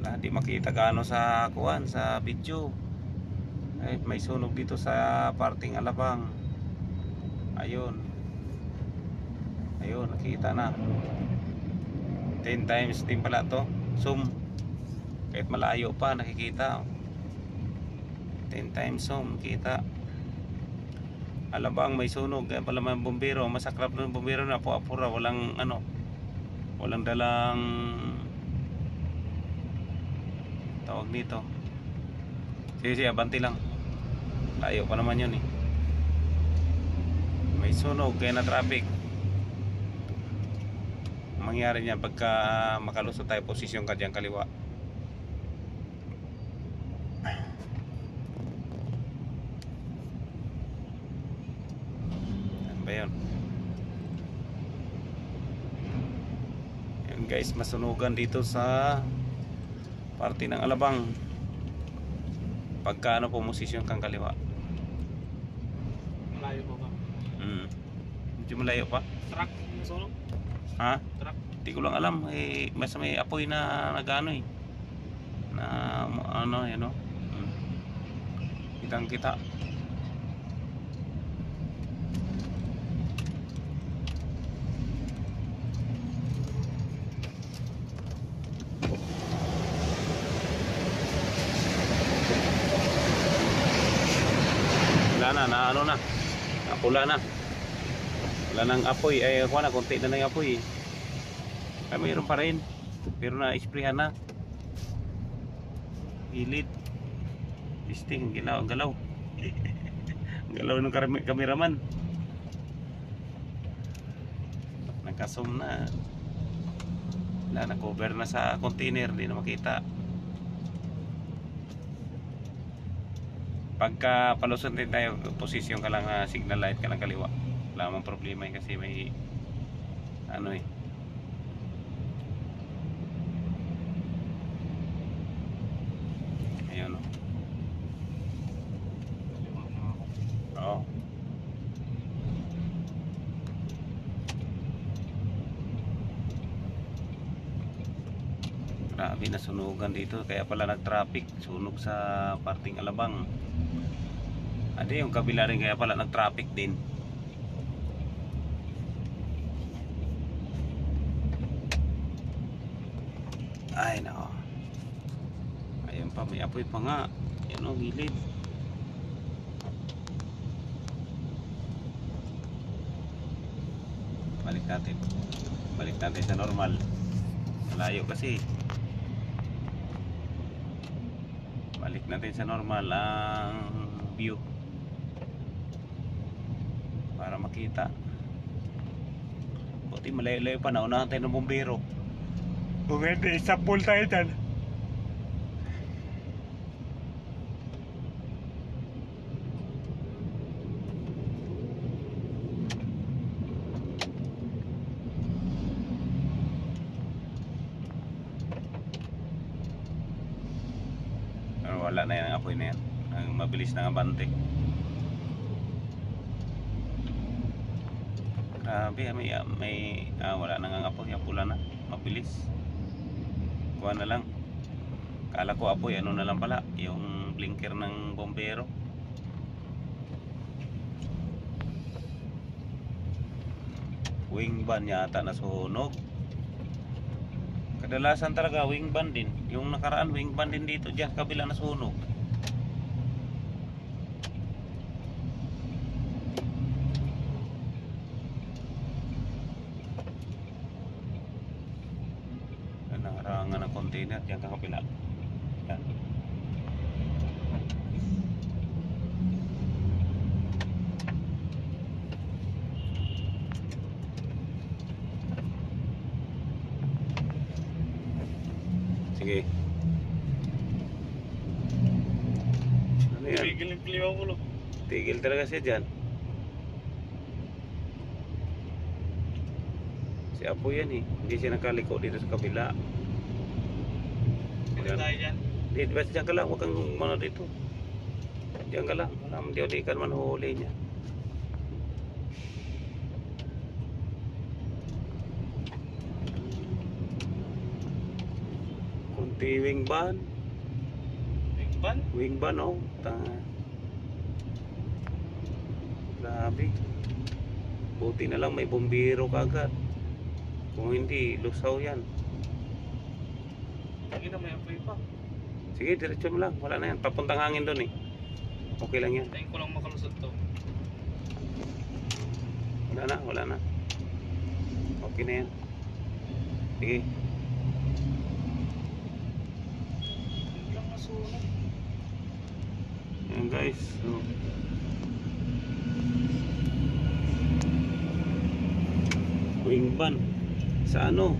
na di makita gaano sa kuwan sa video. Ay, may sunog dito sa parting Alabang. Ayun. Ayun, nakita na. 10 times din pala to. Zoom. Kahit malayo pa nakikita. 10 times zoom kita. Alabang may sunog. Kaya pala may bumbero. Masaklap ng bumbero na po apura. Walang ano. Walang dalang tawag dito. Sige, abanti lang. Layo pa naman yun eh. May sunog kaya na traffic. Mangyari niyan pagka makalusot tayo posisyon ka dyan kaliwa. Ano ba yun? Yan guys, masunugan dito sa parte ng Alabang. Pagka ano po posisyon kang kaliwa. Malayo pa ba? Medyo malayo pa. Truck sunog? Ha? Truck? Di ko lang alam eh, mas may apoy na nagano eh. Na ano, yan o. Kitang kita. Wala na ano na. Napula na. Wala nang apoy, ay kuha na, konti na ng apoy eh. Ay mayroon pa rin, pero na-sprayhan na. Gilid. Disting, galaw, galaw. Galaw ng kameraman. Nagka-zoom na. Wala na, cover na sa container, di na makita. Pagka palusot din tayo, posisyon ka lang na signal light ka lang kaliwa. Wala mang problema eh, kasi may ano eh. Ayan o. Oo. Grabe na sunugan dito, kaya pala nag-traffic, sunog sa parting Alabang. Adi yung kabila rin, kaya pala nag-traffic din. Ay nako. Ayun pa, may apoy pa nga. Yan o, gilid. Balik natin. Balik natin sa normal. Malayo kasi. Balik natin sa normal ang view para makita. Buti malayo-layo pa, naunahan tayo ng bumbero. Kung hindi, isapul tayo dyan. Pero wala na yan ang apoy na yan. Ang mabilis na abante. Grabe, may wala na nga apoy, pula na, mabilis. Kuha na lang. Kala ko apoy, ano na lang pala, yung blinker ng bombero. Wing van yata nasunog. Kadalasan talaga wing van din. Yung nakaraan wing van din dito, diyan kabila nasunog. Nakarangan ng container diyan sa kabila. Yan. Sige. Ano yan? Tigil yung klima mo, no? Tigil talaga siya dyan. Si Apo yan eh. Hindi siya nakaliko dito sa kabila. Pagka tayo dyan. Hindi, basta dyan ka lang. Huwag kang mano dito. Dyan ka lang. Di ka naman huli niya. Kunti wing van. Ban? Wing van, oh. Grabe. Buti na lang may bumbiro kagad. Kung hindi, lusaw yan. Lagi na may apoy pa. Sige, diretso mo lang. Wala na yan. Papuntang hangin doon eh. Okay lang yan. Tayo ko lang makalusot to. Wala na. Okay na yan. Sige. Hindi lang nasunog. Ayan guys. So, wing van. Sa ano?